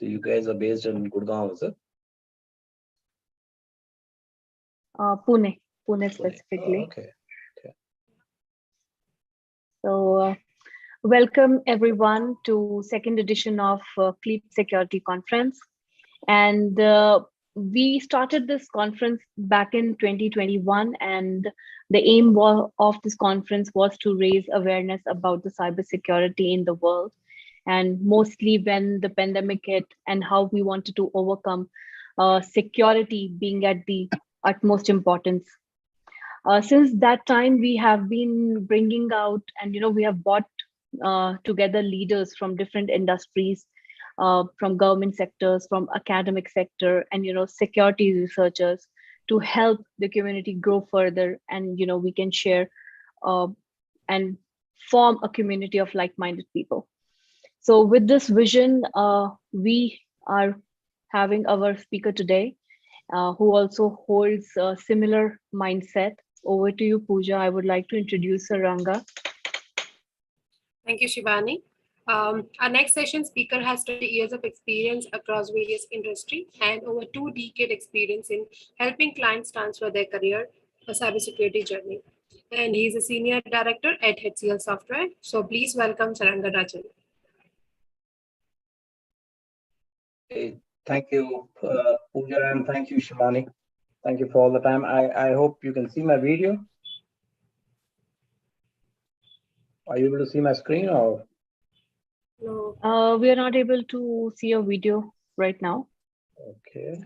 So you guys are based in Gurgaon, is it? Pune specifically. Oh, okay. So welcome everyone to second edition of Cleap Security Conference. And we started this conference back in 2021, and the aim of this conference was to raise awareness about the cybersecurity in the world, and mostly when the pandemic hit and how we wanted to overcome security being at the utmost importance. Since that time, we have been bringing out, and we have brought together leaders from different industries, from government sectors, from academic sector, and security researchers to help the community grow further, and we can share and form a community of like-minded people. So with this vision, we are having our speaker today, who also holds a similar mindset. Over to you, Pooja. I would like to introduce Saranga. Thank you, Shivani. Our next session speaker has 20 years of experience across various industries and over 2 decade experience in helping clients transfer their career or cybersecurity journey. And he's a senior director at HCL Software. So please welcome Saranga Rajan. Hey, thank you, Pooja, and thank you, Shivani. Thank you for all the time. I hope you can see my video. Are you able to see my screen or? No. We are not able to see a video right now. Okay.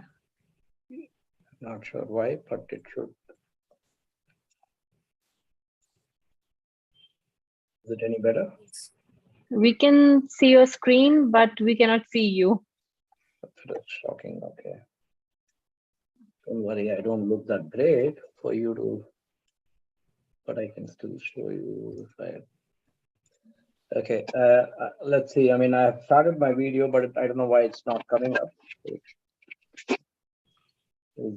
Not sure why, but it should. Is it any better? We can see your screen, but we cannot see you. That's shocking. Okay. Don't worry, I don't look that great for you to, but I can still show you if I. Okay, let's see. I mean, I've started my video, but I don't know why it's not coming up. Is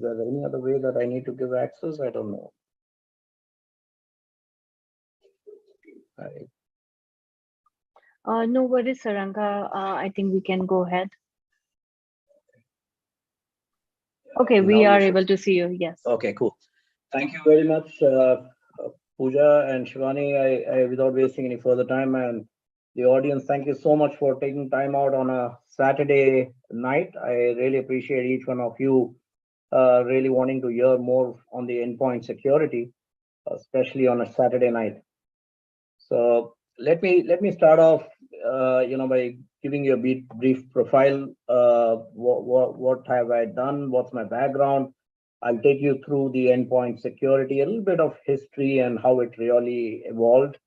there any other way that I need to give access? I don't know. No worries, Saranga. I think we can go ahead. Okay, we are able to see you. Yes. Okay, cool. Thank you very much, Pooja and Shivani. I without wasting any further time, and the audience, thank you so much for taking time out on a Saturday night. I really appreciate each one of you really wanting to hear more on the endpoint security, especially on a Saturday night. So let me start off, by giving you a brief profile. What have I done? What's my background? I'll take you through the endpoint security, a little bit of history and how it really evolved,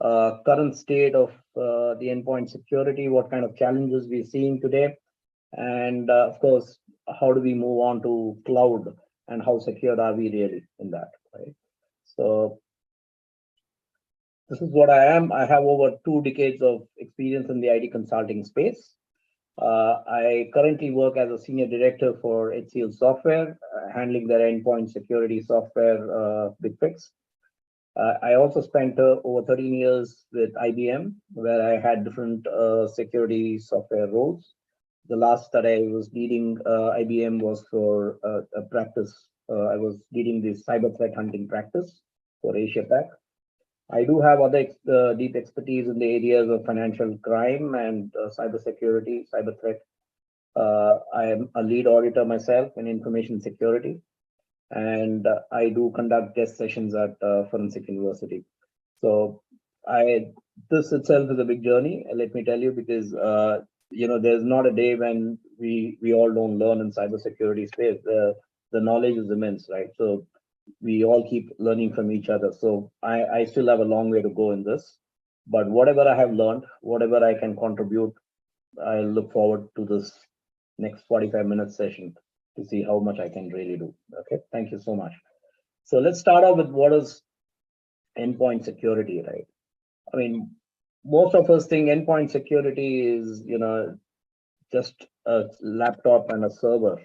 current state of the endpoint security, what kind of challenges we're seeing today, and of course, how do we move on to cloud and how secure are we really in that, right? So this is what I am. I have over 2 decades of experience in the IT consulting space. I currently work as a senior director for HCL Software, handling their endpoint security software big fix. I also spent over 13 years with IBM, where I had different security software roles. The last that I was leading IBM was for a practice. I was leading the cyber threat hunting practice for Asia Pac. I do have other deep expertise in the areas of financial crime and cybersecurity, cyber threat. I am a lead auditor myself in information security, and I do conduct guest sessions at Forensic University. So this itself is a big journey, let me tell you, because there's not a day when we all don't learn in cybersecurity space. The knowledge is immense, right? So we all keep learning from each other. So I still have a long way to go in this, but whatever I have learned, whatever I can contribute, I look forward to this next 45-minute session to see how much I can really do. Okay, thank you so much. So let's start off with what is endpoint security, right? I mean, most of us think endpoint security is, just a laptop and a server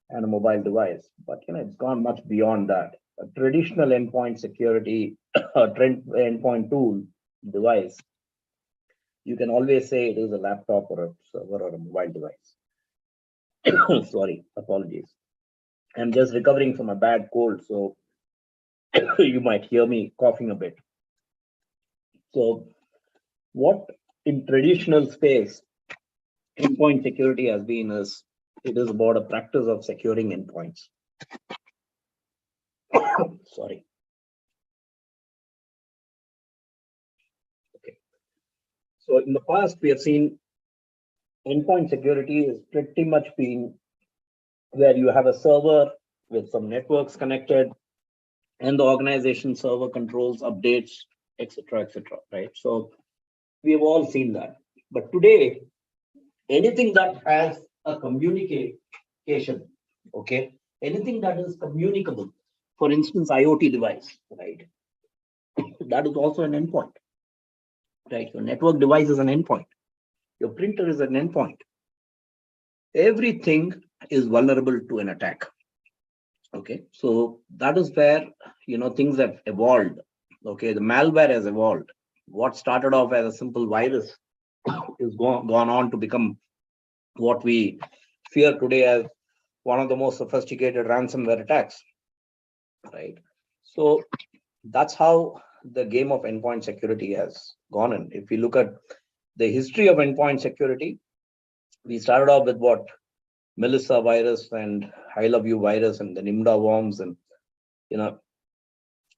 and a mobile device, but it's gone much beyond that. A traditional endpoint security, endpoint tool device, you can always say it is a laptop or a server or a mobile device. Sorry, apologies. I'm just recovering from a bad cold, so you might hear me coughing a bit. So, what in traditional space endpoint security has been is it is about a practice of securing endpoints. Sorry. Okay. So in the past, we have seen endpoint security is pretty much been where you have a server with some networks connected, and the organization server controls updates, etc., right? So we have all seen that. But today, anything that has a communication, okay, anything that is communicable, for instance, IoT device, right, that is also an endpoint, right? Your network device is an endpoint. Your printer is an endpoint. Everything is vulnerable to an attack. Okay, so that is where things have evolved. Okay, the malware has evolved. What started off as a simple virus is gone on to become what we fear today as one of the most sophisticated ransomware attacks, right? So that's how the game of endpoint security has gone in. If we look at the history of endpoint security, we started off with what? Melissa virus and I love you virus and the Nimda worms, and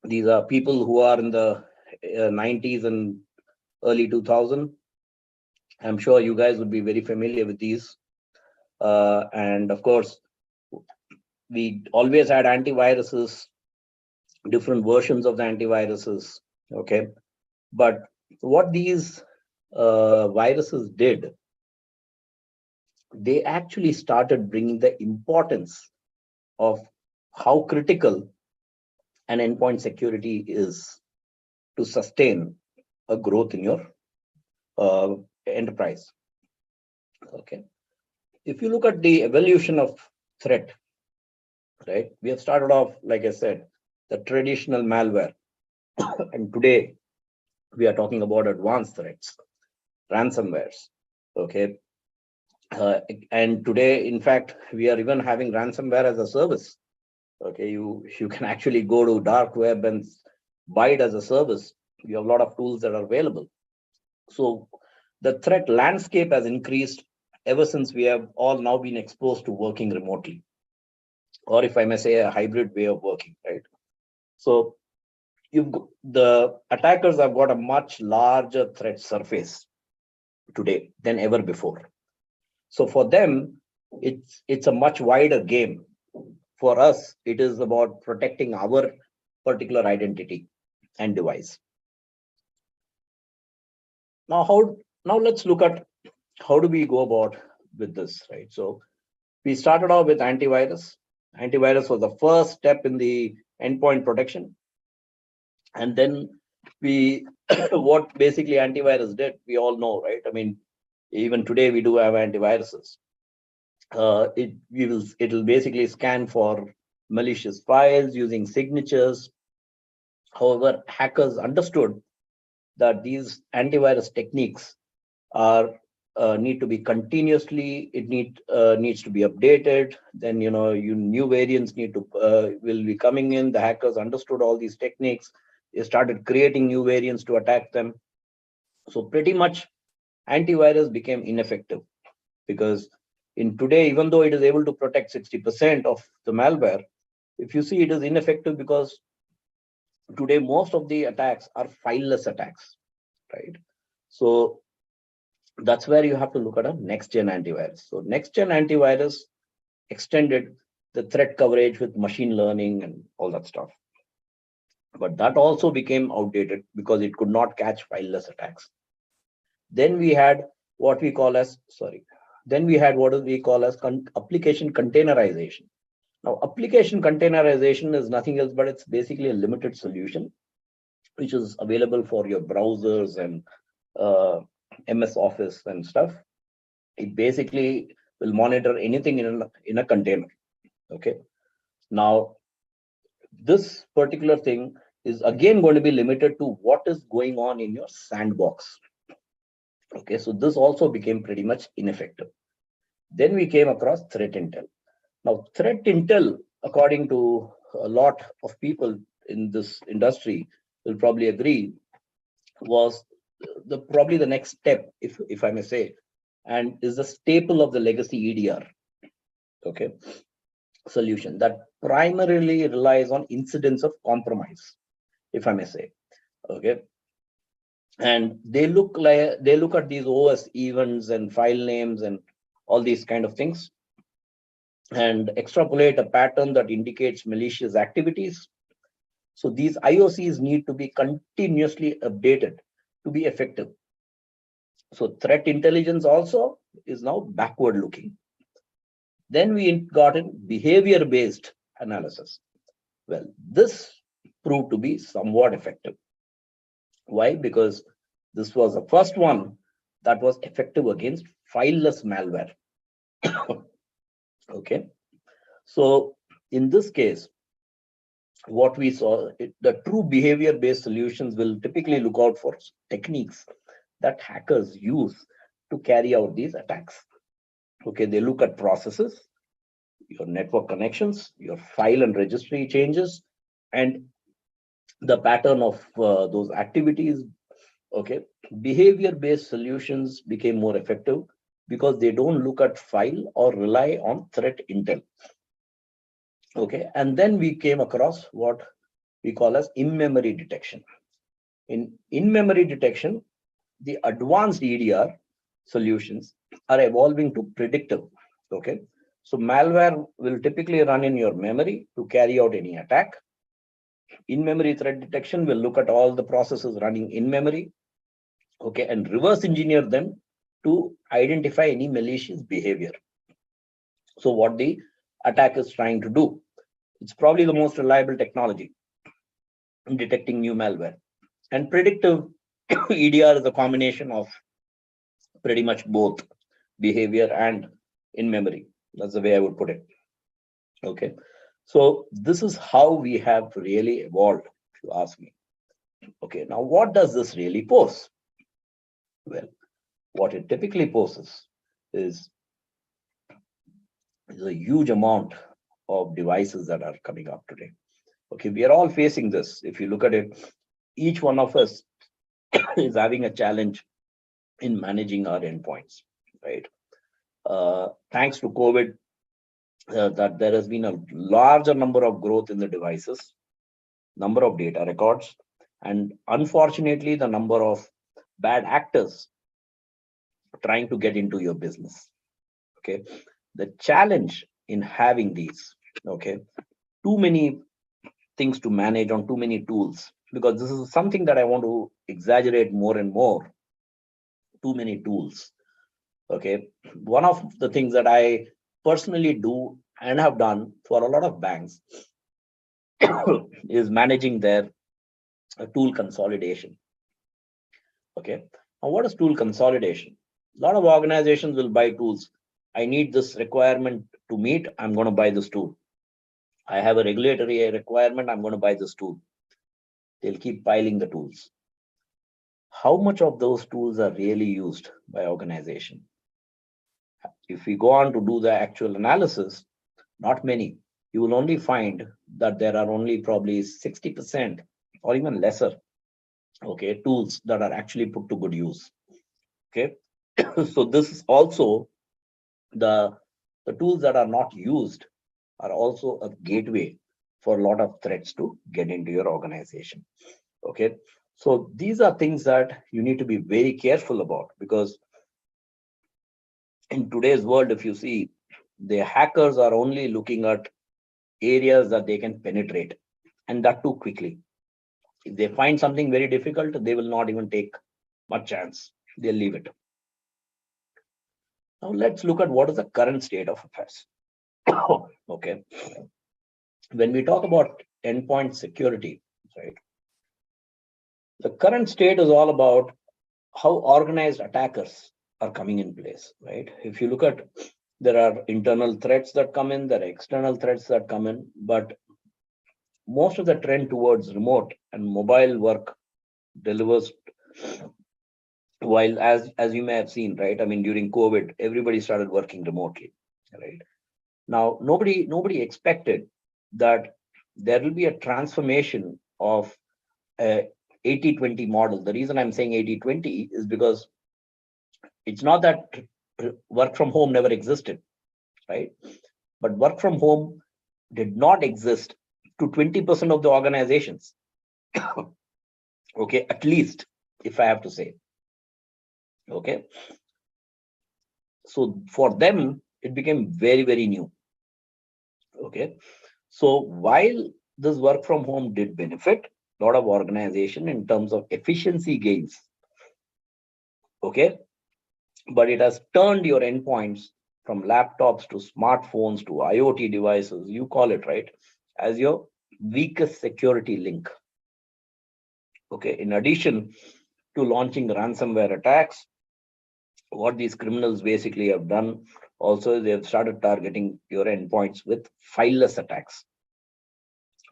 these are people who are in the 90s and early 2000. I'm sure you guys would be very familiar with these. And of course, we always had antiviruses, different versions of the antiviruses. Okay. But what these viruses did, they actually started bringing the importance of how critical an endpoint security is to sustain a growth in your enterprise. Okay. If you look at the evolution of threat, right, we have started off, like I said, the traditional malware. And today we are talking about advanced threats, ransomwares. Okay. And today, in fact, we are even having ransomware as a service. Okay, you can actually go to dark web and buy it as a service. You have a lot of tools that are available. So the threat landscape has increased ever since we have all now been exposed to working remotely, or if I may say, a hybrid way of working, right? So the attackers have got a much larger threat surface today than ever before. So for them, it's a much wider game. For us, it is about protecting our particular identity and device. Now let's look at how do we go about with this, right? So we started off with antivirus. Antivirus was the first step in the endpoint protection. And then we, what basically antivirus did, we all know, right? I mean, even today we do have antiviruses. It'll basically scan for malicious files using signatures. However, hackers understood that these antivirus techniques are need to be continuously, it needs to be updated. Then new variants need to will be coming in. The hackers understood all these techniques. They started creating new variants to attack them. So pretty much antivirus became ineffective, because in today, even though it is able to protect 60% of the malware, if you see, it is ineffective because today most of the attacks are fileless attacks, right? So that's where you have to look at a next gen antivirus. So next gen antivirus extended the threat coverage with machine learning and all that stuff. But that also became outdated because it could not catch fileless attacks. Then we had what we call as, application containerization. Now, application containerization is nothing else, but it's basically a limited solution, which is available for your browsers and MS Office and stuff. It basically will monitor anything in a container. Okay. Now, this particular thing is again going to be limited to what is going on in your sandbox. Okay, so this also became pretty much ineffective. Then we came across threat intel. Now, threat intel, according to a lot of people in this industry, will probably agree, was probably the next step, if I may say, and is the staple of the legacy EDR, okay, solution that primarily relies on incidents of compromise, if I may say, okay. And they look at these OS events and file names and all these kind of things, and extrapolate a pattern that indicates malicious activities. So these IOCs need to be continuously updated to be effective. So threat intelligence also is now backward looking. Then we got in behavior-based analysis. Well, this proved to be somewhat effective. Why? Because this was the first one that was effective against fileless malware. Okay. So in this case, what we saw, the true behavior-based solutions will typically look out for techniques that hackers use to carry out these attacks. Okay, they look at processes, your network connections, your file and registry changes, and the pattern of those activities. Okay, behavior-based solutions became more effective because they don't look at file or rely on threat intel. Okay, and then we came across what we call as in-memory detection. In in-memory detection, the advanced EDR solutions are evolving to predictive. Okay, so malware will typically run in your memory to carry out any attack. In-memory threat detection will look at all the processes running in memory, okay, and reverse engineer them to identify any malicious behavior. So what the attack is trying to do, it's probably the most reliable technology in detecting new malware. And predictive EDR is a combination of pretty much both behavior and in memory. That's the way I would put it. Okay, so this is how we have really evolved, if you ask me. Okay, now what does this really pose? Well, what it typically poses is a huge amount of devices that are coming up today. Okay, we are all facing this. If you look at it, each one of us is having a challenge in managing our endpoints, right? Thanks to COVID, that there has been a larger number of growth in the devices, number of data records, and unfortunately, the number of bad actors trying to get into your business. Okay, the challenge in having these, okay, too many things to manage on too many tools, because this is something that I want to exaggerate more and more. Too many tools. Okay, one of the things that I personally do and have done for a lot of banks is managing their tool consolidation. Okay, now what is tool consolidation? A lot of organizations will buy tools. I need this requirement to meet, I'm going to buy this tool. I have a regulatory requirement, I'm going to buy this tool. They'll keep piling the tools. How much of those tools are really used by organization? If we go on to do the actual analysis, not many. You will only find that there are only probably 60% or even lesser, okay, tools that are actually put to good use. Okay, so this is also the tools that are not used are also a gateway for a lot of threats to get into your organization. Okay, so these are things that you need to be very careful about, because in today's world, if you see, the hackers are only looking at areas that they can penetrate, and that too quickly. If they find something very difficult, they will not even take much chance. They'll leave it. Now let's look at what is the current state of affairs. Okay, when we talk about endpoint security, right, the current state is all about how organized attackers are coming in place, right? If you look at, there are internal threats that come in, there are external threats that come in, but most of the trend towards remote and mobile work delivers while as you may have seen, right? I mean, during COVID, everybody started working remotely, right? Now, nobody expected that there will be a transformation of a 80-20 model. The reason I'm saying 80-20 is because it's not that work from home never existed, right? But work from home did not exist to 20% of the organizations. Okay, at least, if I have to say. Okay, so for them, it became very, very new. Okay, so while this work from home did benefit a lot of organization in terms of efficiency gains, okay, but it has turned your endpoints from laptops to smartphones to IoT devices, you call it, right, as your weakest security link. Okay, in addition to launching ransomware attacks, what these criminals basically have done also, they have started targeting your endpoints with fileless attacks,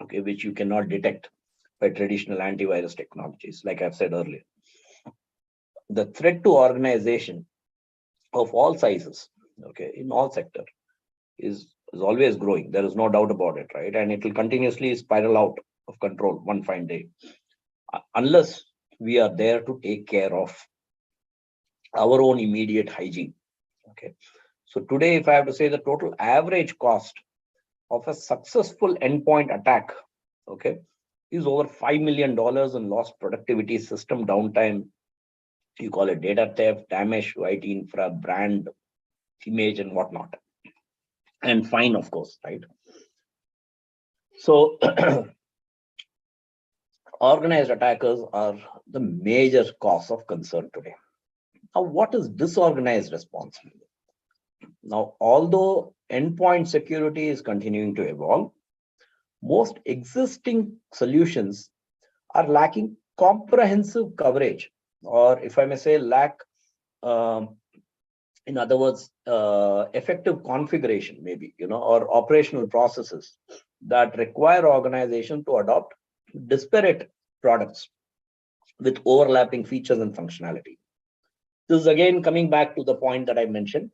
okay, which you cannot detect by traditional antivirus technologies, like I've said earlier. The threat to organization of all sizes, okay, in all sector is always growing. There is no doubt about it, right? And it will continuously spiral out of control one fine day, unless we are there to take care of our own immediate hygiene. Okay. So today, if I have to say the total average cost of a successful endpoint attack, okay, is over $5 million in lost productivity, system downtime, you call it data theft, damage to IT infra, brand image, and whatnot, and fine, of course, right? So organized attackers are the major cause of concern today. Now, what is disorganized responsibility? Now, although endpoint security is continuing to evolve, most existing solutions are lacking comprehensive coverage, or if I may say, lack, in other words, effective configuration, maybe, or operational processes that require organization to adopt disparate products with overlapping features and functionality. This is again coming back to the point that I mentioned.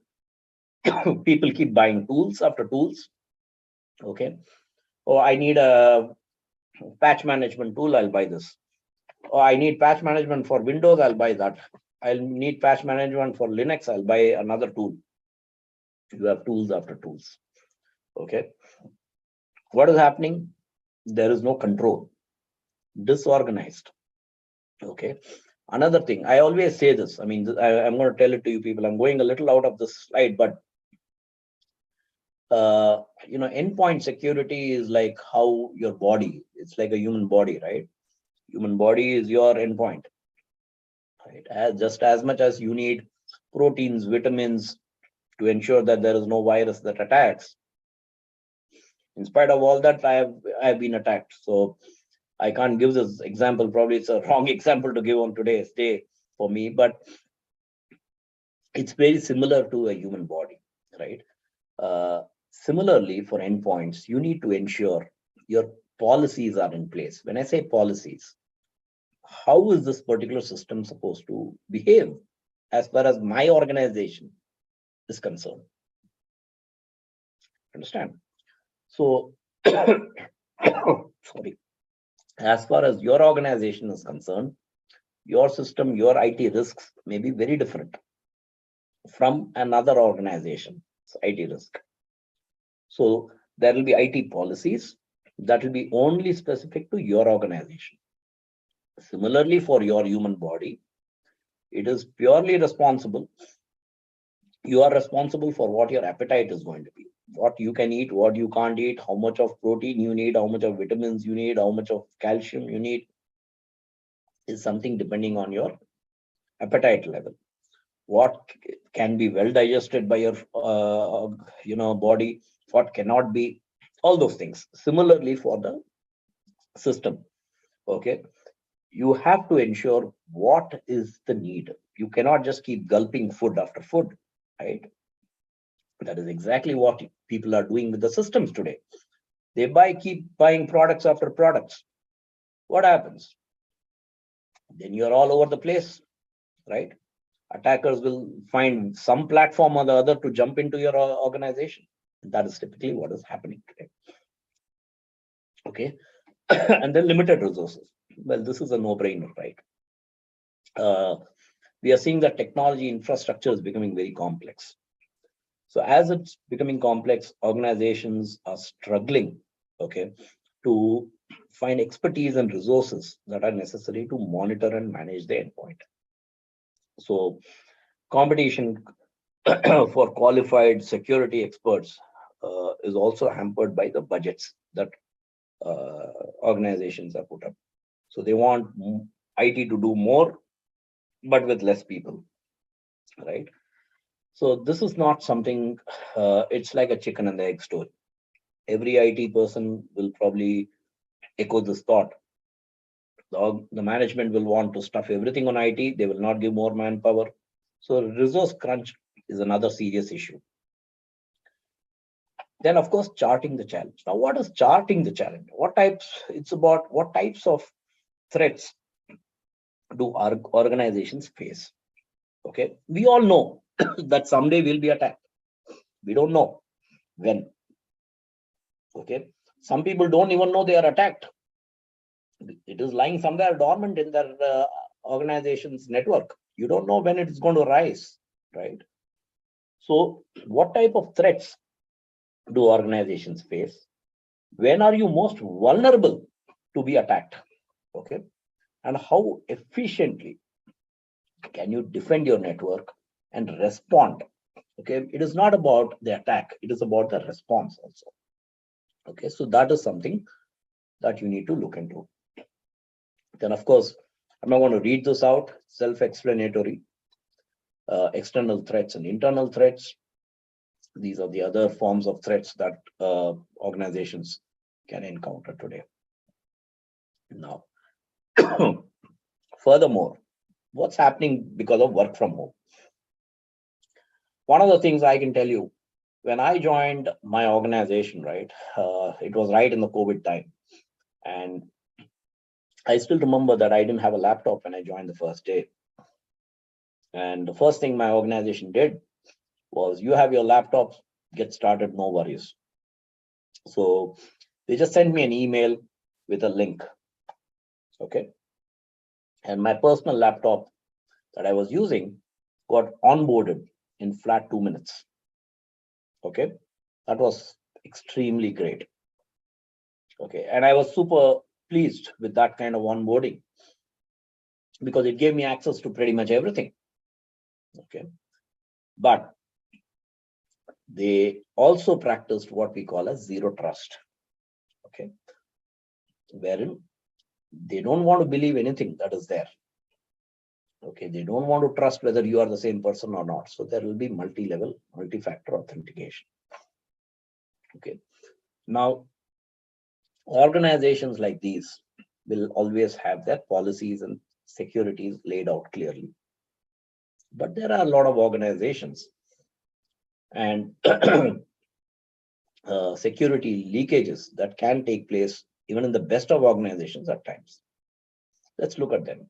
People keep buying tools after tools. Okay. Oh, I need a patch management tool, I'll buy this. Oh, I need patch management for Windows, I'll buy that. I'll need patch management for Linux, I'll buy another tool. You have tools after tools. Okay. What is happening? There is no control. Disorganized. Okay. Another thing, I always say this. I mean, I'm going to tell it to you people. I'm going a little out of this slide, but endpoint security is like how your body, it's like a human body, right? Human body is your endpoint, right? Just as much as you need proteins, vitamins to ensure that there is no virus that attacks. In spite of all that, I have been attacked. So I can't give this example. Probably it's a wrong example to give on today's day for me, but it's very similar to a human body, right? Similarly, for endpoints, you need to ensure your policies are in place. When I say policies, how is this particular system supposed to behave as far as my organization is concerned? Understand? So, sorry, as far as your organization is concerned, your system, your IT risks may be very different from another organization's IT risk. So there will be IT policies that will be only specific to your organization. Similarly, for your human body, it is purely responsible. You are responsible for what your appetite is going to be, what you can eat, what you can't eat, how much of protein you need, how much of vitamins you need, how much of calcium you need, is something depending on your appetite level. What can be well digested by your body, what cannot be, all those things. Similarly, for the system, okay, you have to ensure what is the need. You cannot just keep gulping food after food, right? That is exactly what people are doing with the systems today. They keep buying products after products. What happens? Then you're all over the place, right? Attackers will find some platform or the other to jump into your organization. That is typically what is happening today. Okay. And then limited resources. Well, this is a no-brainer, right? We are seeing that technology infrastructure is becoming very complex. So as it's becoming complex, organizations are struggling, okay, to find expertise and resources that are necessary to monitor and manage the endpoint. So competition for qualified security experts is also hampered by the budgets that organizations are put up. So they want IT to do more, but with less people, right? So this is not something, it's like a chicken and the egg story. Every IT person will probably echo this thought. The management will want to stuff everything on IT. They will not give more manpower. So resource crunch is another serious issue. Then, of course, charting the challenge. Now, what is charting the challenge? What types? It's about what types of threats do our organizations face? Okay, we all know that someday we'll be attacked. We don't know when. Okay, some people don't even know they are attacked. It is lying somewhere dormant in their organization's network. You don't know when it's going to rise, right? So, what type of threats do organizations face? When are you most vulnerable to be attacked? Okay, and how efficiently can you defend your network and respond? Okay, it is not about the attack, it is about the response also. Okay, so that is something that you need to look into. Then, of course, I'm not going to read this out, self-explanatory. External threats and internal threats. These are the other forms of threats that organizations can encounter today. Now, furthermore, what's happening because of work from home? One of the things I can tell you, when I joined my organization, right, it was right in the COVID time. And I still remember that I didn't have a laptop when I joined the first day. And the first thing my organization did was, you have your laptops, get started, no worries. So they just sent me an email with a link. Okay. And my personal laptop that I was using got onboarded in flat 2 minutes. Okay. That was extremely great. Okay. And I was super pleased with that kind of onboarding because it gave me access to pretty much everything. Okay. But they also practiced what we call as zero trust. Okay. Wherein they don't want to believe anything that is there. Okay, they don't want to trust whether you are the same person or not. So there will be multi-level, multi-factor authentication. Okay. Now, organizations like these will always have their policies and securities laid out clearly. But there are a lot of organizations and security leakages that can take place even in the best of organizations at times. Let's look at them.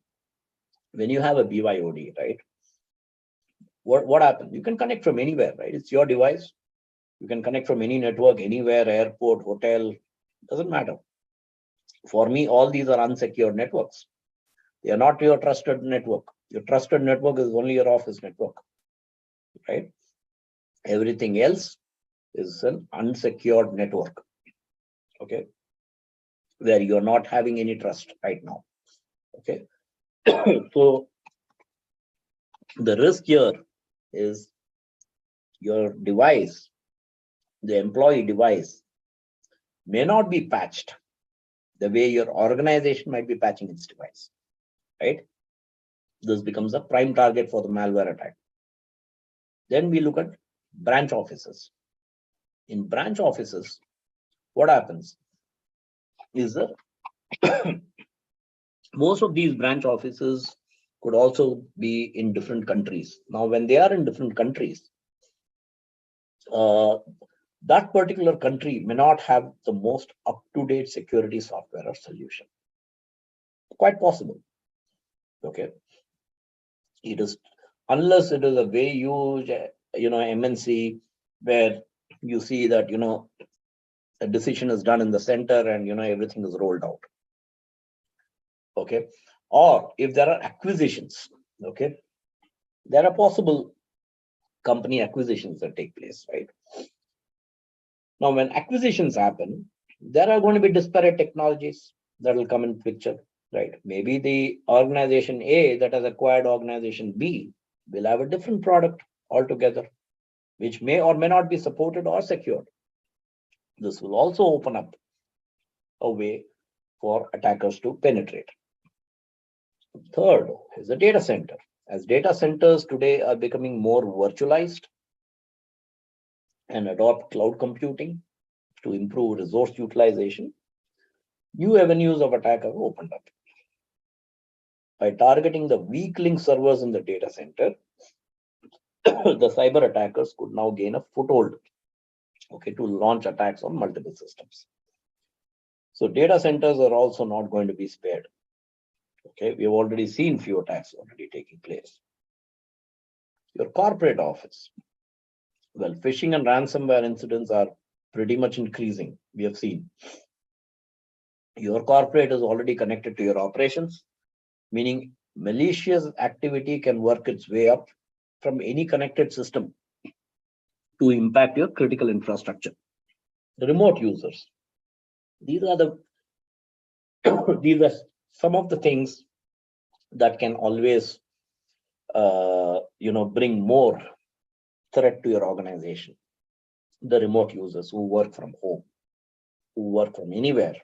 When you have a BYOD, right? What happens? You can connect from anywhere, right? It's your device. You can connect from any network, anywhere, airport, hotel, doesn't matter. For me, all these are unsecured networks. They are not your trusted network. Your trusted network is only your office network, right? Everything else is an unsecured network, okay, where you're not having any trust right now, okay? So the risk here is your device, the employee device, may not be patched the way your organization might be patching its device, right? This becomes a prime target for the malware attack. Then we look at branch offices. In branch offices, what happens is that most of these branch offices could also be in different countries. Now, when they are in different countries, that particular country may not have the most up-to-date security software or solution. Quite possible. Okay. It is unless it is a very huge, MNC where you see that, a decision is done in the center and, everything is rolled out. Okay. Or if there are acquisitions, okay, there are possible company acquisitions that take place, right? Now, when acquisitions happen, there are going to be disparate technologies that will come in picture, right? Maybe the organization A that has acquired organization B will have a different product altogether, which may or may not be supported or secured. This will also open up a way for attackers to penetrate. Third is the data center. As data centers today are becoming more virtualized and adopt cloud computing to improve resource utilization, new avenues of attack have opened up. By targeting the weak link servers in the data center, the cyber attackers could now gain a foothold, okay, to launch attacks on multiple systems. So data centers are also not going to be spared. Okay, we have already seen few attacks already taking place. Your corporate office. Well, phishing and ransomware incidents are pretty much increasing. We have seen. Your corporate is already connected to your operations, meaning malicious activity can work its way up from any connected system to impact your critical infrastructure. The remote users. These are these are some of the things that can always bring more threat to your organization. The remote users who work from home, who work from anywhere.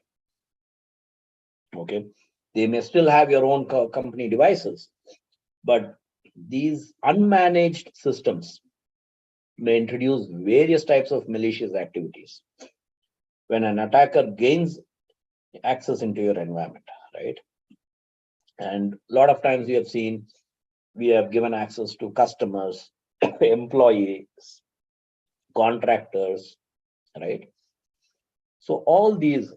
Okay, they may still have your own company devices, but these unmanaged systems may introduce various types of malicious activities when an attacker gains access into your environment, right? And a lot of times we have seen, we have given access to customers, employees, contractors, right? So all these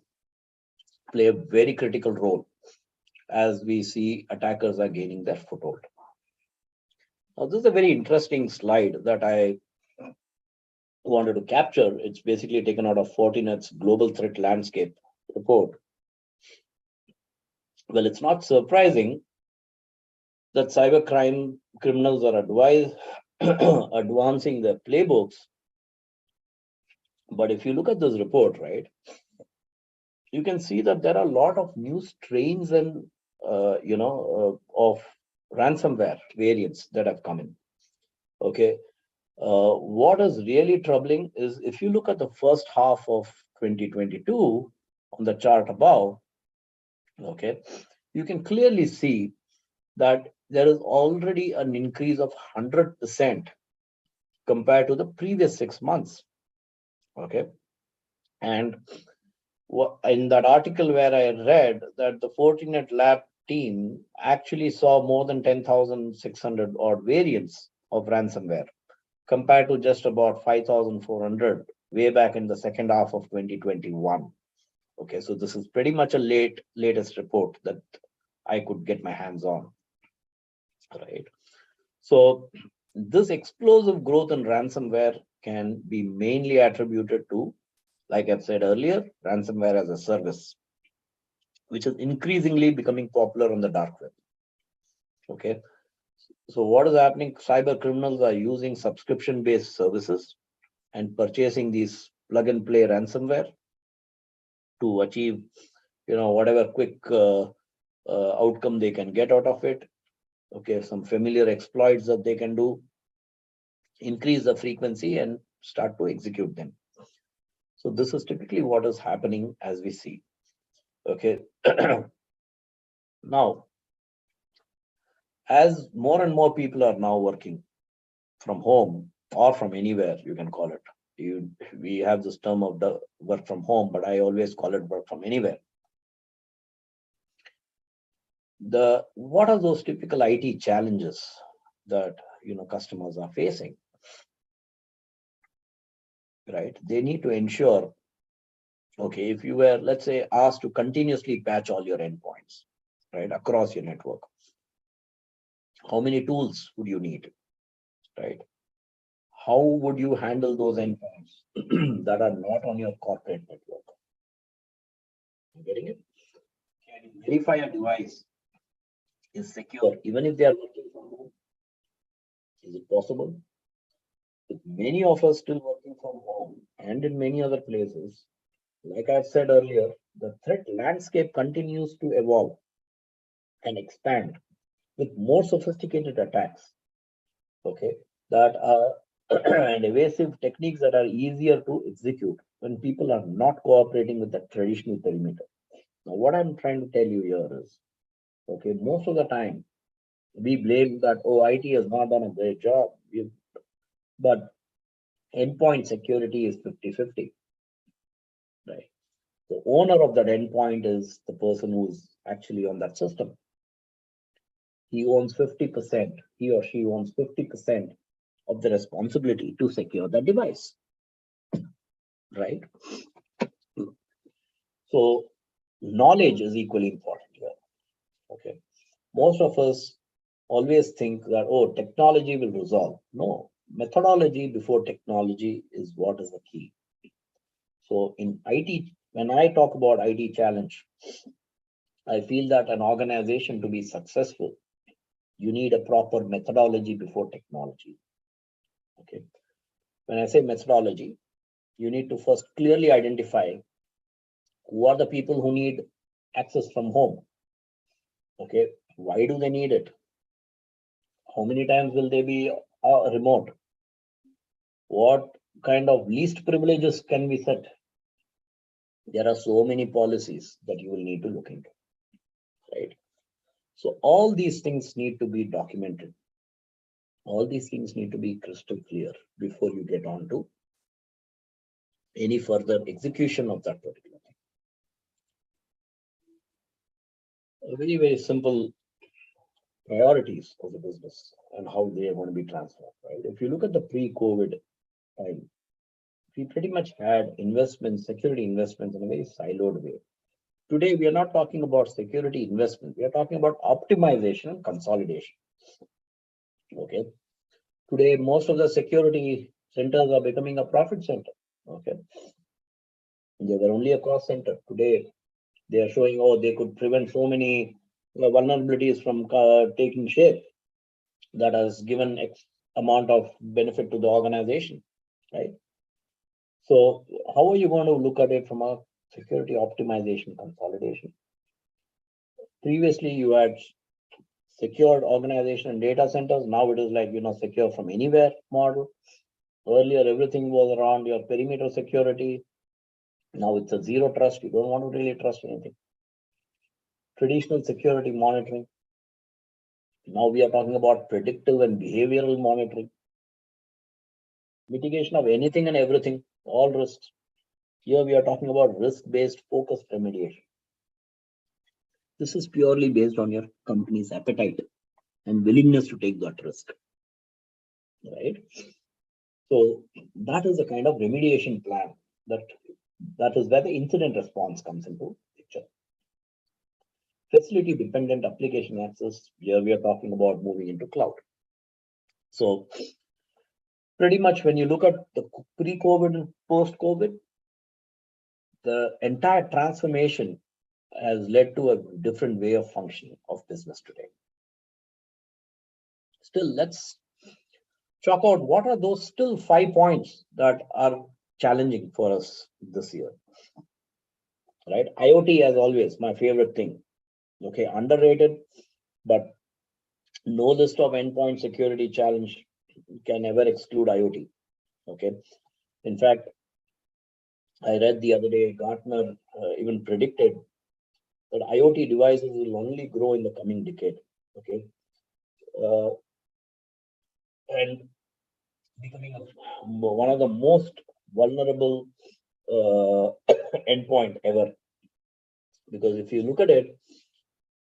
play a very critical role as we see attackers are gaining their foothold. Now, this is a very interesting slide that I wanted to capture. It's basically taken out of Fortinet's Global Threat Landscape report. Well, it's not surprising that cybercrime criminals are advancing their playbooks. But if you look at this report, right, you can see that there are a lot of new strains and of ransomware variants that have come in. Okay, what is really troubling is if you look at the first half of 2022 on the chart above, okay, you can clearly see that there is already an increase of 100% compared to the previous 6 months. Okay, and in that article where I read that the Fortinet lab team actually saw more than 10,600 odd variants of ransomware compared to just about 5,400 way back in the second half of 2021. Okay, so this is pretty much a latest report that I could get my hands on, right? So this explosive growth in ransomware can be mainly attributed to, like I've said earlier, ransomware as a service, which is increasingly becoming popular on the dark web. Okay, so what is happening? Cyber criminals are using subscription-based services and purchasing these plug-and-play ransomware to achieve, whatever quick outcome they can get out of it. Okay, some familiar exploits that they can do, increase the frequency and start to execute them. So this is typically what is happening as we see. Okay. Now, as more and more people are now working from home or from anywhere, you can call it. We have this term of the work from home, but I always call it work from anywhere. What are those typical IT challenges that customers are facing? Right, they need to ensure, okay, if you were, let's say, asked to continuously patch all your endpoints, right, across your network, How many tools would you need, right? How would you handle those endpoints that are not on your corporate network? You getting it? Can you verify a device is secure even if they are working from home? Is it possible? With many of us still working from home and in many other places, like I've said earlier, the threat landscape continues to evolve and expand with more sophisticated attacks, okay, that are and evasive techniques that are easier to execute when people are not cooperating with the traditional perimeter. Now, what I'm trying to tell you here is, okay, most of the time we blame that, oh, IT has not done a great job, but endpoint security is 50-50, right? The owner of that endpoint is the person who's actually on that system. He owns 50%, he or she owns 50% of the responsibility to secure the device, right? So knowledge is equally important here, okay? Most of us always think that, oh, technology will resolve. No, methodology before technology is what is the key. So in IT, when I talk about IT challenge, I feel that an organization to be successful, you need a proper methodology before technology. Okay. When I say methodology, you need to first clearly identify who are the people who need access from home. Okay. Why do they need it? How many times will they be remote? What kind of least privileges can we set? There are so many policies that you will need to look into, right? So all these things need to be documented. All these things need to be crystal clear before you get on to any further execution of that particular thing. A very, very simple priorities of the business and how they are going to be transformed, right? If you look at the pre-COVID time, we pretty much had investments, security investments in a very siloed way. Today, we are not talking about security investment. We are talking about optimization and consolidation. Okay. Today, most of the security centers are becoming a profit center. Okay. They were only a cost center. Today, they are showing, oh, they could prevent so many vulnerabilities from taking shape that has given X amount of benefit to the organization, right? So how are you going to look at it from a security optimization consolidation? Previously, you had secured organization and data centers. Now it is like, secure from anywhere model. Earlier, everything was around your perimeter security. Now it's a zero trust. You don't want to really trust anything. Traditional security monitoring. Now we are talking about predictive and behavioral monitoring. Mitigation of anything and everything, all risks. Here we are talking about risk-based focused remediation. This is purely based on your company's appetite and willingness to take that risk, right? So that is a kind of remediation plan that is where the incident response comes into picture. Facility dependent application access. Here we are talking about moving into cloud. So pretty much when you look at the pre-COVID and post-COVID, the entire transformation has led to a different way of functioning of business today. Still, let's chalk out what are those still 5 points that are challenging for us this year, right? IoT, as always, my favorite thing. Okay, underrated, but no list of endpoint security challenge can ever exclude IoT. Okay, in fact, I read the other day, Gartner even predicted that IoT devices will only grow in the coming decade. Okay, and becoming one of the most vulnerable endpoint ever. Because if you look at it,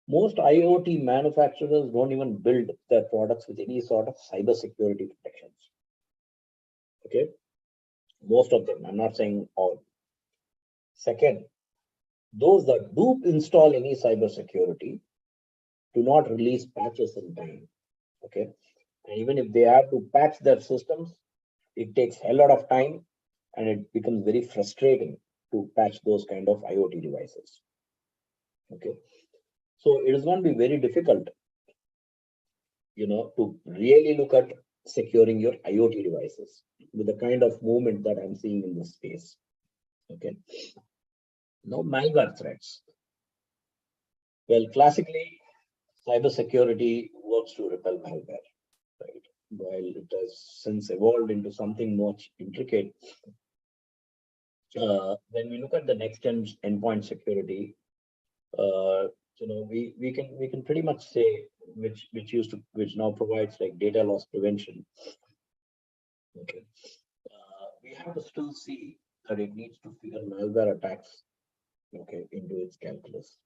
most IoT manufacturers don't even build their products with any sort of cyber security protections. Okay, most of them. I'm not saying all. Second, those that do install any cyber security do not release patches in time. Okay. And even if they have to patch their systems, it takes a lot of time and it becomes very frustrating to patch those kind of IoT devices. Okay. So it is going to be very difficult, to really look at securing your IoT devices with the kind of movement that I'm seeing in this space. Okay. Now, malware threats. Well, classically, cybersecurity works to repel malware, right? While it has since evolved into something much intricate, when we look at the next gen endpoint security, we can pretty much say which now provides like data loss prevention. Okay, we have to still see that it needs to figure malware attacks, okay, into its calculus.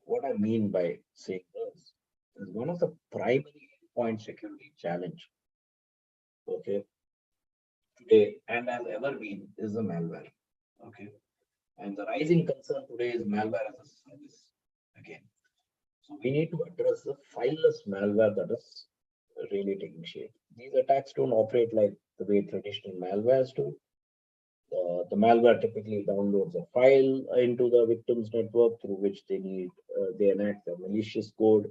What I mean by saying this is one of the primary endpoint security challenge, okay, today and has ever been is the malware. Okay, and the rising concern today is malware as a service. Again, so we need to address the fileless malware that is really taking shape. These attacks don't operate like the way traditional malwares do. The malware typically downloads a file into the victim's network through which they enact a malicious code.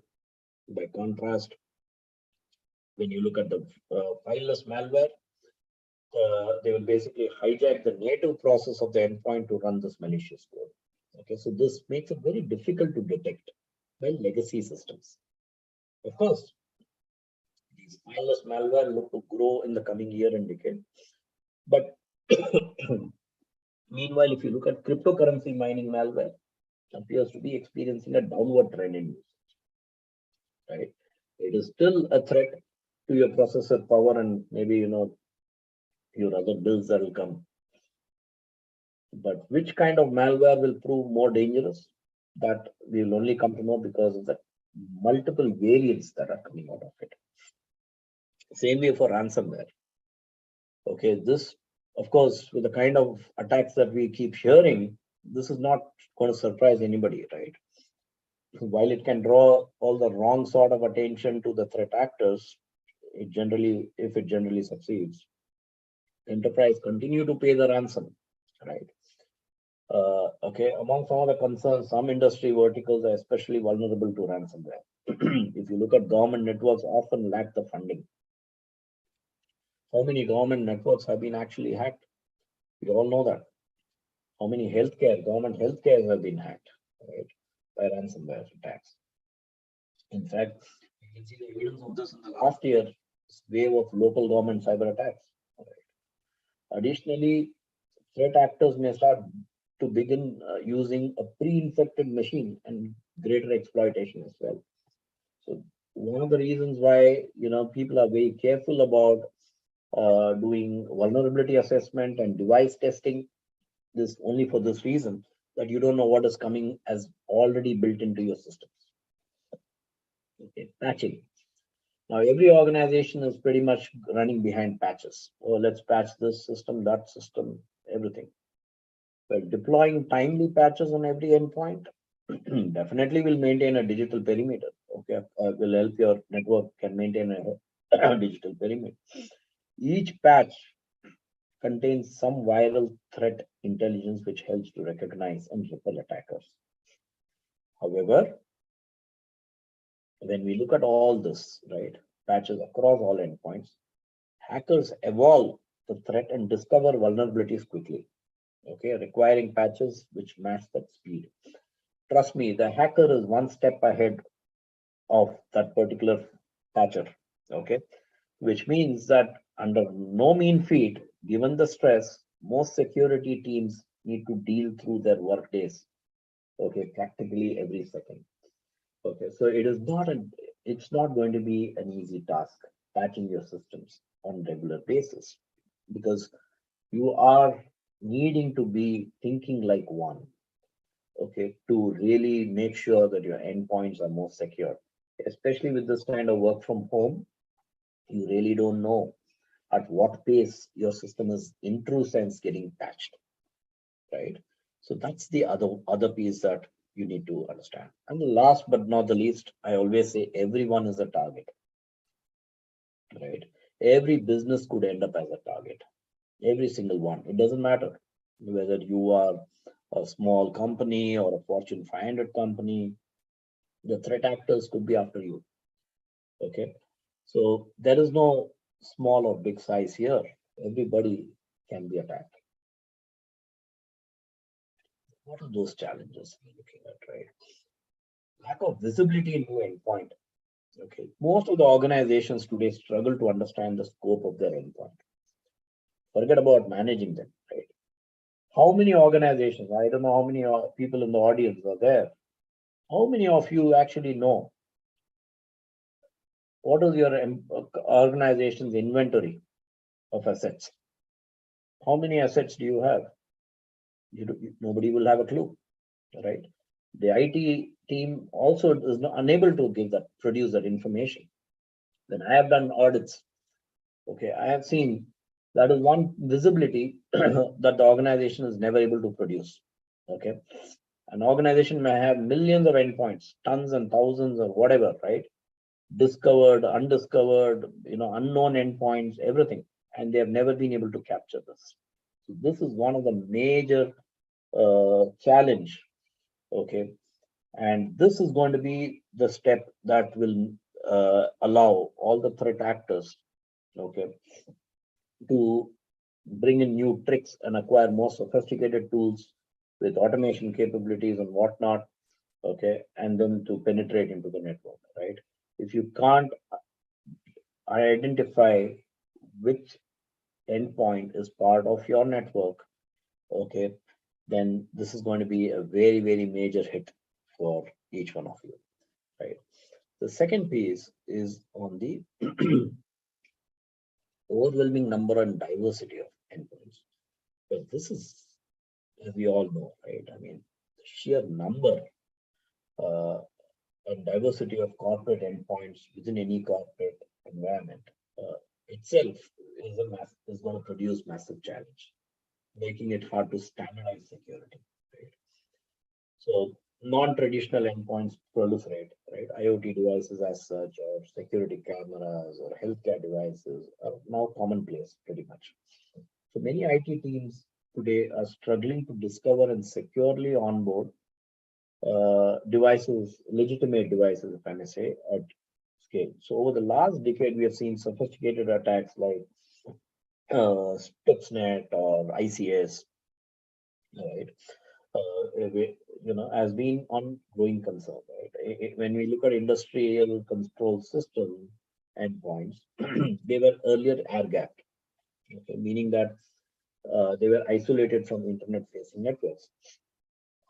By contrast, when you look at the fileless malware, they will basically hijack the native process of the endpoint to run this malicious code. Okay, so this makes it very difficult to detect by legacy systems. Of course, these fileless malware look to grow in the coming year and decade. But meanwhile, if you look at cryptocurrency mining malware, appears to be experiencing a downward trend in use, right? It is still a threat to your processor power and maybe your other bills that will come. But which kind of malware will prove more dangerous? That we will only come to know because of the multiple variants that are coming out of it. Same way for ransomware. Okay, this, of course, with the kind of attacks that we keep hearing, this is not going to surprise anybody, right? While it can draw all the wrong sort of attention to the threat actors, if it generally succeeds, enterprise continue to pay the ransom, right? Okay, among some of the concerns, some industry verticals are especially vulnerable to ransomware. If you look at government networks, often lack the funding. How many government networks have been actually hacked? We all know that. How many government healthcare have been hacked, right, by ransomware attacks? In fact, you can see the evidence of this in the last year wave of local government cyber attacks. Right. Additionally, threat actors may start to begin using a pre-infected machine and greater exploitation as well. So one of the reasons why people are very careful about doing vulnerability assessment and device testing this only for this reason, that you don't know what is coming as already built into your systems. Okay, patching. Now every organization is pretty much running behind patches. Oh, let's patch this system, that system, everything. But deploying timely patches on every endpoint definitely will maintain a digital perimeter. Okay, will help your network can maintain a digital perimeter. Each patch contains some viral threat intelligence which helps to recognize and repel attackers. However, when we look at all this, right, patches across all endpoints, hackers evolve the threat and discover vulnerabilities quickly, okay, requiring patches which match that speed. Trust me, the hacker is one step ahead of that particular patcher, okay, which means that under no mean feat, given the stress, most security teams need to deal through their workdays, okay, practically every second. Okay, so it's not going to be an easy task patching your systems on regular basis because you are needing to be thinking like one, okay, to really make sure that your endpoints are more secure. Especially with this kind of work from home, you really don't know at what pace your system is in true sense getting patched, right? So that's the other piece that you need to understand. And the last but not the least, I always say everyone is a target. right? Every business could end up as a target, every single one. It doesn't matter whether you are a small company or a Fortune 500 company, the threat actors could be after you. Okay, so there is no small or big size here. Everybody can be attacked. What are those challenges we're looking at, right? Lack of visibility into endpoint. Okay, most of the organizations today struggle to understand the scope of their endpoint. Forget about managing them, right? How many organizations, I don't know how many people in the audience are there. How many of you actually know what is your organization's inventory of assets? How many assets do you have? Nobody will have a clue, right? The IT team also is unable to produce that information. When I have done audits, okay, I have seen that is one visibility that the organization is never able to produce. Okay, an organization may have millions of endpoints, tons and thousands or whatever, right? Discovered, undiscovered, unknown endpoints, everything, and they have never been able to capture this. So this is one of the major challenge. Okay, and this is going to be the step that will allow all the threat actors, okay, to bring in new tricks and acquire more sophisticated tools with automation capabilities and whatnot, okay, and then to penetrate into the network, right? If you can't identify which endpoint is part of your network, okay, then this is going to be a very, very major hit for each one of you, right? The second piece is on the overwhelming number and diversity of endpoints. But this is, as we all know, right? I mean, the sheer number uh, and diversity of corporate endpoints within any corporate environment uh, itself is going to produce massive challenge, making it hard to standardize security. Right? So non-traditional endpoints proliferate, right? IoT devices as such, or security cameras, or healthcare devices are now commonplace, pretty much. So many IT teams today are struggling to discover and securely onboard devices, legitimate devices, if I may say, at scale. So over the last decade, we have seen sophisticated attacks like Stuxnet or ICS, right? Has been on growing concern, right? When we look at industrial control system endpoints, they were earlier air gapped, okay, meaning that they were isolated from internet-facing networks.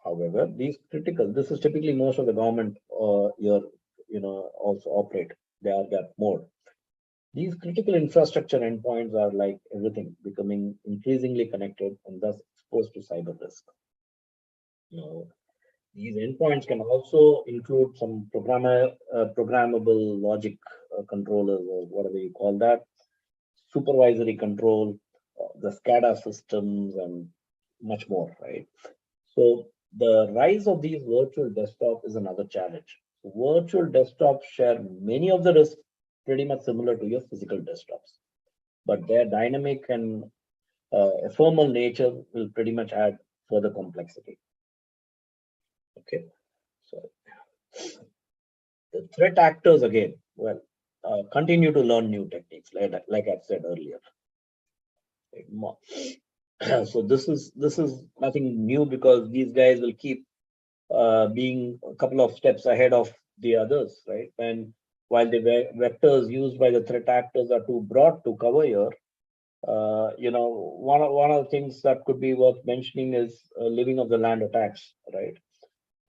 However, this is typically most of the government also operate. They are that mode. These critical infrastructure endpoints are like everything, becoming increasingly connected and thus exposed to cyber risk. These endpoints can also include some programmable logic controllers or whatever you call that, supervisory control, the SCADA systems, and much more, right? So the rise of these virtual desktops is another challenge. Virtual desktops share many of the risks pretty much similar to your physical desktops, but their dynamic and ephemeral nature will pretty much add further complexity. Okay, so the threat actors again, well, continue to learn new techniques, like I've said earlier. So this is nothing new because these guys will keep being a couple of steps ahead of the others, right? And while the vectors used by the threat actors are too broad to cover here, one of the things that could be worth mentioning is living of the land attacks, right?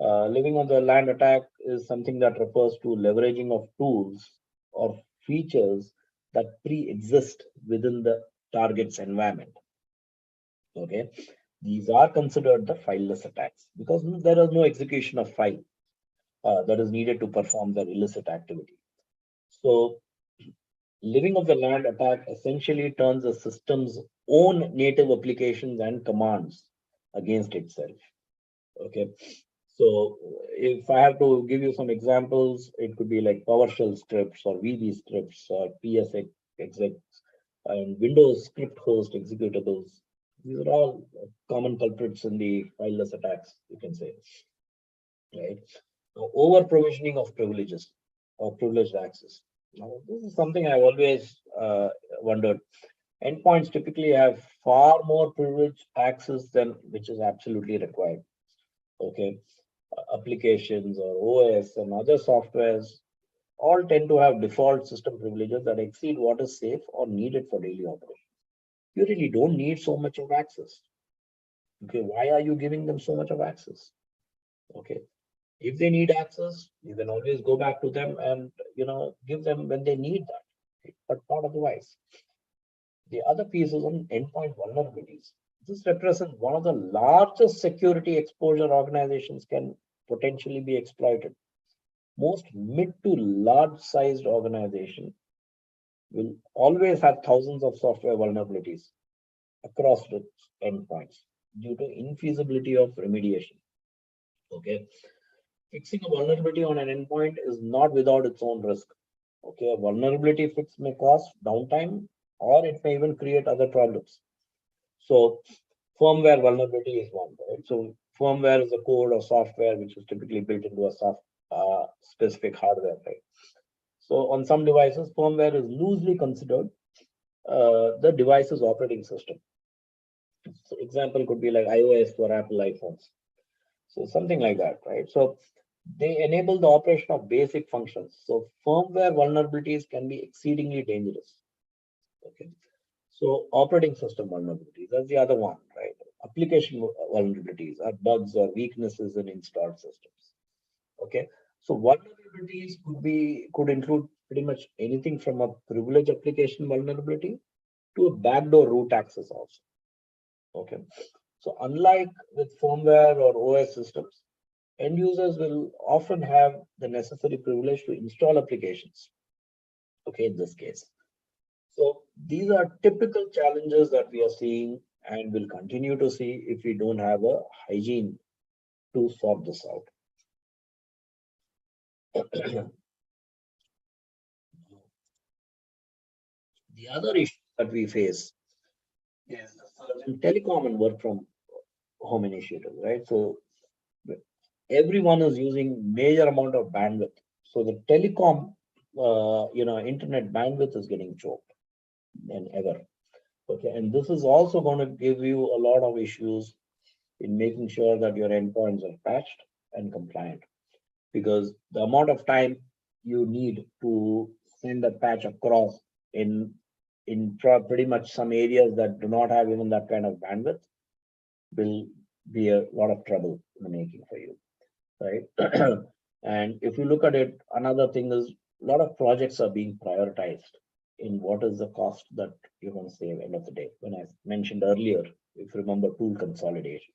Living on the land attack is something that refers to leveraging of tools or features that pre-exist within the target's environment. Okay, these are considered the fileless attacks because there is no execution of file that is needed to perform the illicit activity. So, living of the land attack essentially turns a system's own native applications and commands against itself. Okay, so if I have to give you some examples, it could be like PowerShell scripts or VB scripts or execs, and Windows script host executables. These are all common culprits in the fileless attacks, you can say, right? Now, over provisioning of privileges or privileged access. Now, this is something I've always wondered. Endpoints typically have far more privileged access than which is absolutely required. Okay, applications or OS and other softwares all tend to have default system privileges that exceed what is safe or needed for daily operation. You really don't need so much of access. Okay, why are you giving them so much of access? Okay, if they need access, you can always go back to them and give them when they need that, but not otherwise. The other piece is on endpoint vulnerabilities. This represents one of the largest security exposure organizations can potentially be exploited. Most mid to large sized organizations will always have thousands of software vulnerabilities across the endpoints due to infeasibility of remediation. Okay, fixing a vulnerability on an endpoint is not without its own risk. Okay, a vulnerability fix may cause downtime or it may even create other problems. So firmware vulnerability is one, right? So firmware is a code or software which is typically built into a specific hardware, right? So on some devices, firmware is loosely considered the device's operating system. So example could be like iOS for Apple iPhones. So something like that, right? So they enable the operation of basic functions. So firmware vulnerabilities can be exceedingly dangerous. Okay. So operating system vulnerabilities, that's the other one, right? Application vulnerabilities are bugs or weaknesses in installed systems. Okay. So vulnerabilities could include pretty much anything from a privileged application vulnerability to a backdoor root access also. Okay. So unlike with firmware or OS systems, end users will often have the necessary privilege to install applications. Okay, in this case. So these are typical challenges that we are seeing and will continue to see if we don't have a hygiene to sort this out. The other issue that we face is the surge in telecom and work from home initiatives, right? So everyone is using major amount of bandwidth. So the telecom, internet bandwidth is getting choked than ever. Okay, and this is also going to give you a lot of issues in making sure that your endpoints are patched and compliant, because the amount of time you need to send a patch across in pretty much some areas that do not have even that kind of bandwidth will be a lot of trouble in the making for you, right? And if you look at it, another thing is a lot of projects are being prioritized in what is the cost that you're going to save end of the day. When I mentioned earlier, if you remember, tool consolidation,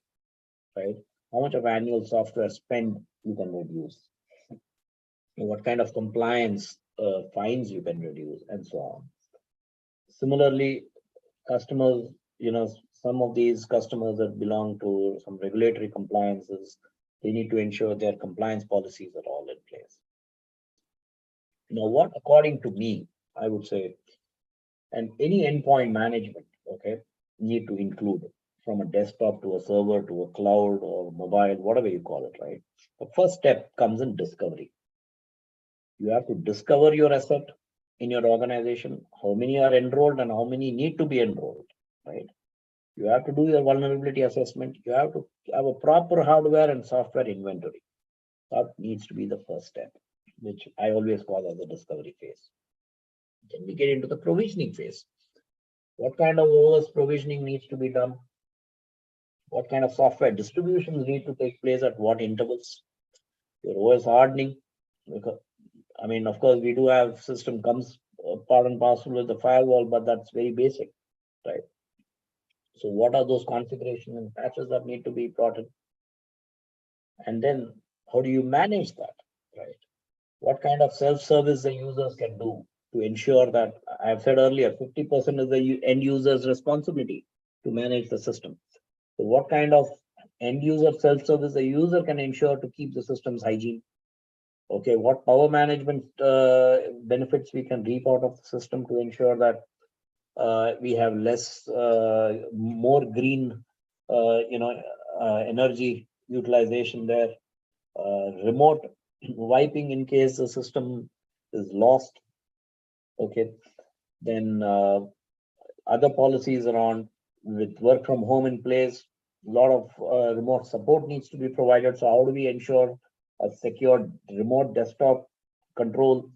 right? How much of annual software spend you can reduce, what kind of compliance fines you can reduce, and so on. Similarly, customers, some of these customers that belong to some regulatory compliances, they need to ensure their compliance policies are all in place. What, according to me, I would say, and any endpoint management, okay, need to include from a desktop to a server to a cloud or mobile, whatever you call it, right? The first step comes in discovery. You have to discover your asset in your organization, how many are enrolled and how many need to be enrolled, right? You have to do your vulnerability assessment. You have to have a proper hardware and software inventory. That needs to be the first step, which I always call as the discovery phase. Then we get into the provisioning phase. What kind of OS provisioning needs to be done? What kind of software distributions need to take place at what intervals? Your OS hardening. Because, I mean, of course, we do have system comes part and parcel with the firewall, but that's very basic, right? So what are those configuration and patches that need to be brought in? And then how do you manage that, right? What kind of self-service the users can do to ensure that, I've said earlier, 50% is the end user's responsibility to manage the system. So what kind of end user self-service the user can ensure to keep the system's hygiene? Okay, what power management benefits we can reap out of the system to ensure that we have more green, energy utilization there. Remote wiping in case the system is lost. Okay, then other policies around with work from home in place, a lot of remote support needs to be provided. So how do we ensure a secure remote desktop control?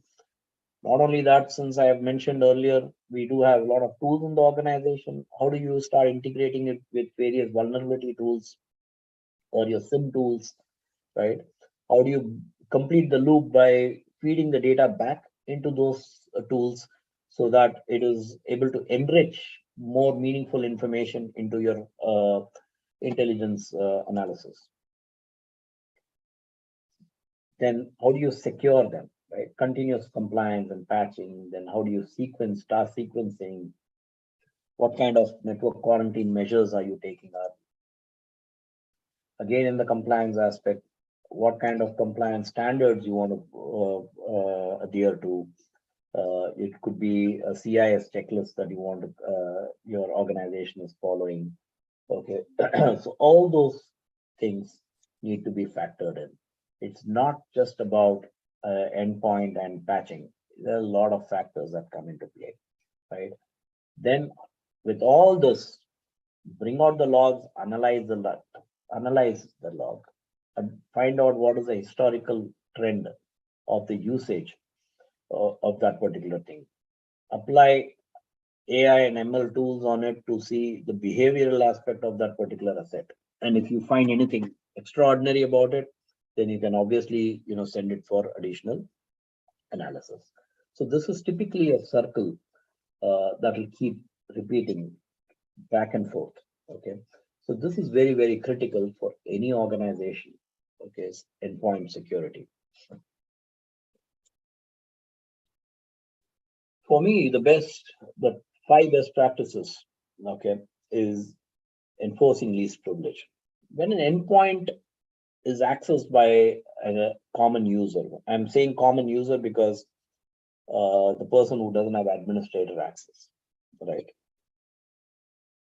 Not only that, since I have mentioned earlier, we do have a lot of tools in the organization. How do you start integrating it with various vulnerability tools or your SIM tools, right? How do you complete the loop by feeding the data back into those tools so that it is able to enrich more meaningful information into your intelligence analysis? Then how do you secure them, right? Continuous compliance and patching. Then how do you sequence, task sequencing? What kind of network quarantine measures are you taking up? Again, in the compliance aspect, what kind of compliance standards you want to adhere to? It could be a CIS checklist that you want to, your organization is following. Okay, so all those things need to be factored in. It's not just about endpoint and patching. There are a lot of factors that come into play, right? Then, with all this, bring out the logs, analyze the log, and find out what is the historical trend of the usage of that particular thing. Apply AI and ML tools on it to see the behavioral aspect of that particular asset. And if you find anything extraordinary about it, then you can obviously, send it for additional analysis. So this is typically a circle that will keep repeating back and forth. Okay, so this is very, very critical for any organization. Okay, endpoint security. For me, the 5 best practices, okay, is enforcing least privilege. When an endpoint is accessed by a common user, I'm saying common user because the person who doesn't have administrator access, right?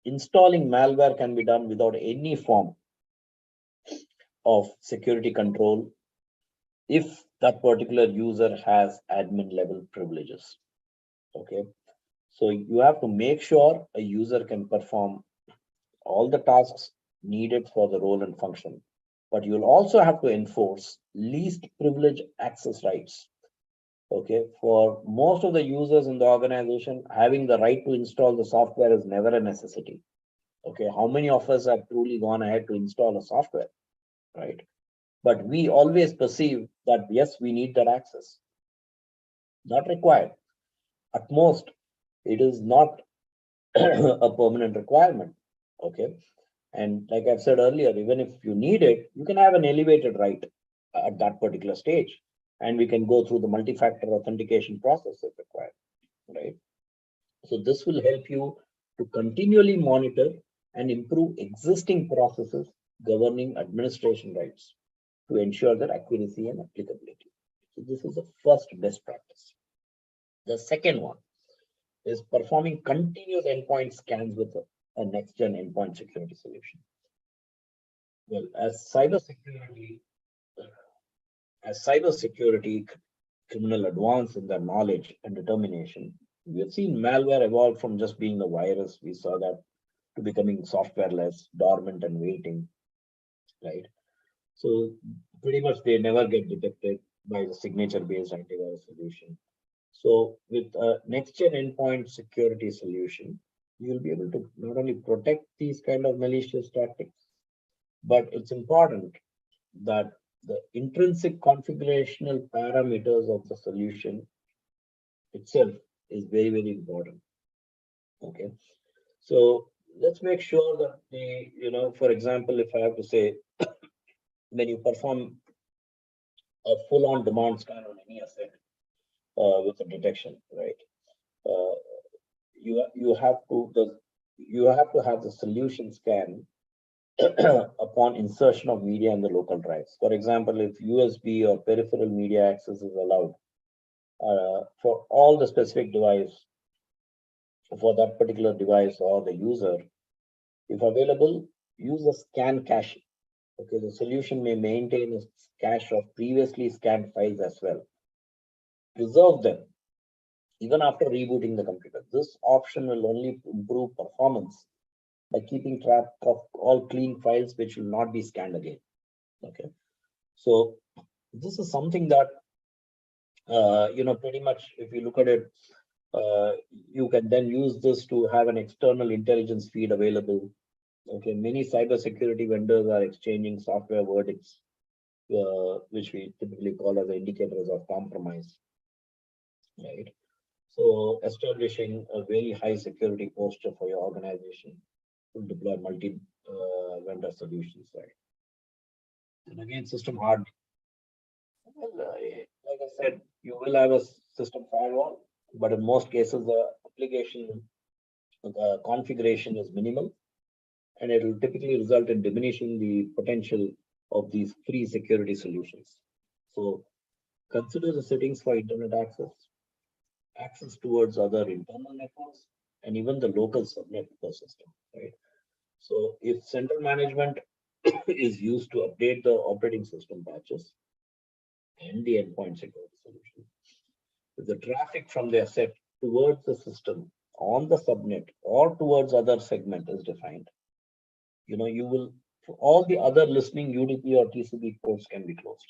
Installing malware can be done without any form of security control if that particular user has admin level privileges. Okay, so you have to make sure a user can perform all the tasks needed for the role and function, but you'll also have to enforce least privilege access rights. Okay, for most of the users in the organization, having the right to install the software is never a necessity. Okay, how many of us have truly gone ahead to install a software, right? But we always perceive that yes, we need that access. Not required. At most, it is not a permanent requirement. Okay, and like I've said earlier, even if you need it, you can have an elevated right at that particular stage, and we can go through the multi-factor authentication process if required, right? So this will help you to continually monitor and improve existing processes governing administration rights to ensure their accuracy and applicability. So this is the first best practice. The second one is performing continuous endpoint scans with a next-gen endpoint security solution. Well, as cybersecurity criminal advance in their knowledge and determination, we have seen malware evolve from just being a virus. We saw that to becoming softwareless, dormant, and waiting, right? So pretty much they never get detected by the signature-based antivirus solution. So with a next-gen endpoint security solution, you'll be able to not only protect these kind of malicious tactics, but it's important that the intrinsic configurational parameters of the solution itself is very, very important. Okay, so let's make sure that for example, if I have to say, when you perform a full-on demand scan on any asset with a detection, right? Uh, you have to have the solution scan upon insertion of media in the local drives. For example, if USB or peripheral media access is allowed for all the specific device, for that particular device or the user, if available, use a scan cache. Okay, the solution may maintain a cache of previously scanned files as well. Preserve them even after rebooting the computer. This option will only improve performance by keeping track of all clean files which will not be scanned again. Okay, so this is something that pretty much if you look at it, you can then use this to have an external intelligence feed available. Okay, many cybersecurity vendors are exchanging software verdicts, which we typically call as indicators of compromise, right? So establishing a very high security posture for your organization to deploy multi-vendor solutions, right? And again, system hardening. Well, like I said, you will have a system firewall, but in most cases, the application configuration is minimal, and it will typically result in diminishing the potential of these free security solutions. So consider the settings for internet access towards other internal networks, and even the local subnet ecosystem, right? So if central management is used to update the operating system patches and the endpoint security solution, if the traffic from the asset towards the system on the subnet or towards other segment is defined, you will, for all the other listening UDP or TCP ports can be closed.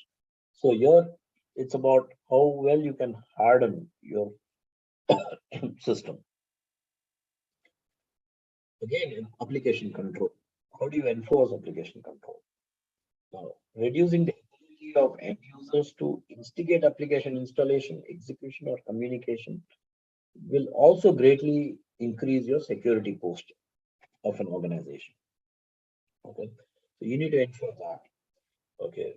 So here it's about how well you can harden your system. Again, application control. How do you enforce application control? Now, reducing the ability of end users to instigate application installation, execution, or communication will also greatly increase your security posture of an organization. Okay, so you need to ensure that. Okay,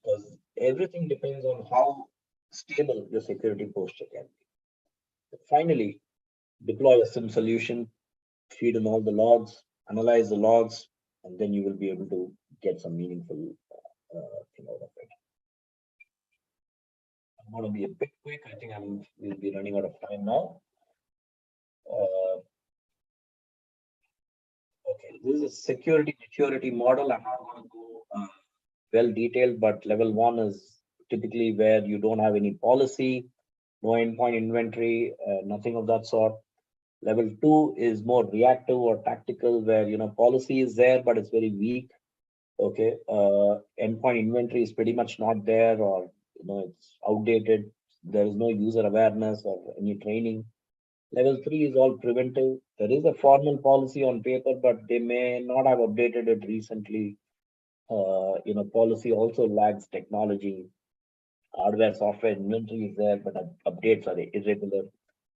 because everything depends on how stable your security posture can be. Finally, deploy a SIM solution, feed in all the logs, analyze the logs, and then you will be able to get some meaningful thing out of it. I'm going to be a bit quick. I think we'll be running out of time now. Okay, this is a security maturity model. I'm not going to go well detailed, but level 1 is typically where you don't have any policy, no endpoint inventory, nothing of that sort. Level 2 is more reactive or tactical, where policy is there, but it's very weak. Okay, endpoint inventory is pretty much not there, or it's outdated. There is no user awareness or any training. Level 3 is all preventive. There is a formal policy on paper, but they may not have updated it recently. Policy also lags technology. Hardware, software inventory is there, but updates are irregular.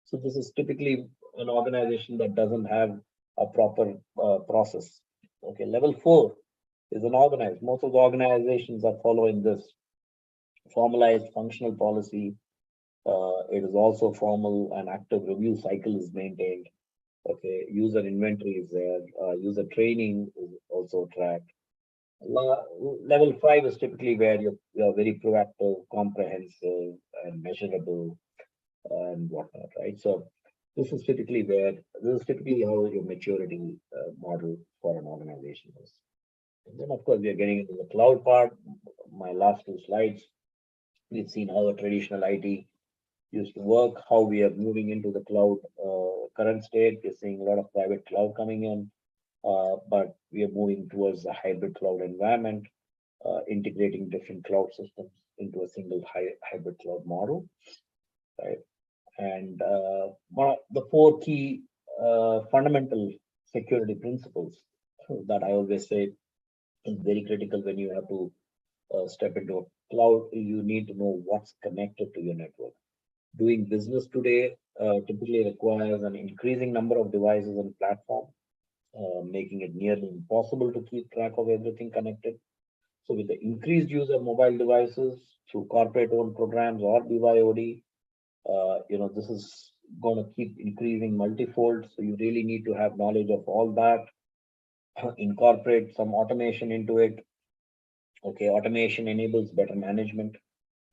So this is typically an organization that doesn't have a proper process. Okay, level 4 is unorganized. Most of the organizations are following this formalized functional policy. It is also formal and active review cycle is maintained. Okay, user inventory is there. User training is also tracked. Level 5 is typically where you're very proactive, comprehensive, and measurable, and whatnot, right? So this is typically how your maturity model for an organization is. And then, of course, we are getting into the cloud part. My last 2 slides, we've seen how a traditional IT used to work, how we are moving into the cloud current state. We're seeing a lot of private cloud coming in, but we are moving towards a hybrid cloud environment, integrating different cloud systems into a single hybrid cloud model, right? And one of the 4 key fundamental security principles that I always say is very critical when you have to step into a cloud. You need to know what's connected to your network. Doing business today typically requires an increasing number of devices and platforms, making it nearly impossible to keep track of everything connected. So with the increased use of mobile devices through corporate-owned programs or BYOD, this is going to keep increasing multifold. So you really need to have knowledge of all that. incorporate some automation into it. Okay, automation enables better management,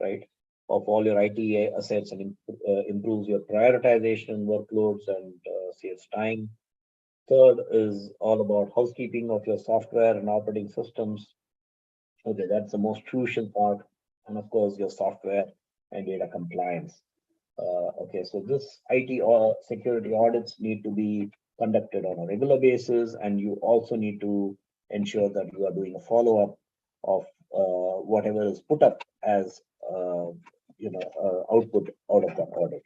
right, of all your IT assets and improves your prioritization workloads and saves time. Third is all about housekeeping of your software and operating systems. Okay, that's the most crucial part. And of course, your software and data compliance. Okay, so this IT or security audits need to be conducted on a regular basis, and you also need to ensure that you are doing a follow-up of whatever is put up as output out of that audit.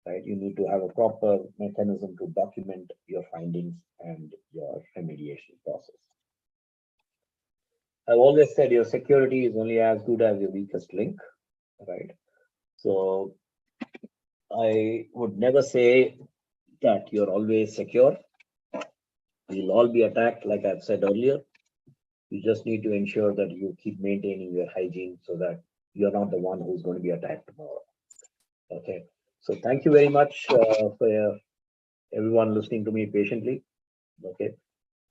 Right, you need to have a proper mechanism to document your findings and your remediation process. I've always said your security is only as good as your weakest link, right? So I would never say that you're always secure. You'll all be attacked, like I've said earlier. You just need to ensure that you keep maintaining your hygiene so that you're not the one who's going to be attacked tomorrow. Okay. So thank you very much for everyone listening to me patiently. Okay.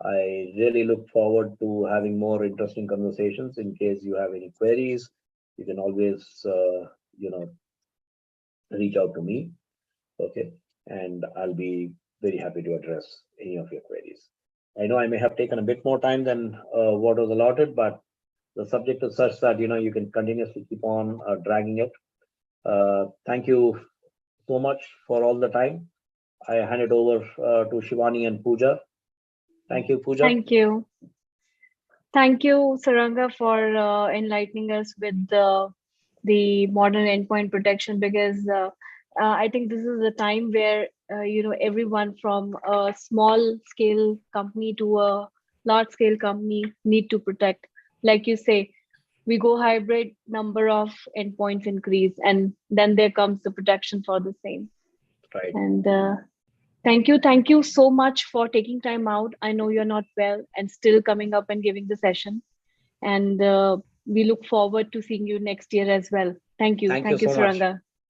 I really look forward to having more interesting conversations. In case you have any queries, you can always, reach out to me. Okay. And I'll be very happy to address any of your queries. I know I may have taken a bit more time than what was allotted, but the subject is such that, you can continuously keep on dragging it. Thank you so much for all the time. I hand it over to Shivani and Pooja. Thank you, Pooja. Thank you. Thank you, Saranga, for enlightening us with the modern endpoint protection, because I think this is a time where everyone from a small scale company to a large scale company need to protect. Like you say, we go hybrid, number of endpoints increase, and then there comes the protection for the same. Right. And thank you so much for taking time out. I know you're not well and still coming up and giving the session. And we look forward to seeing you next year as well. Thank you. Thank you Thank you, so much. Saranga.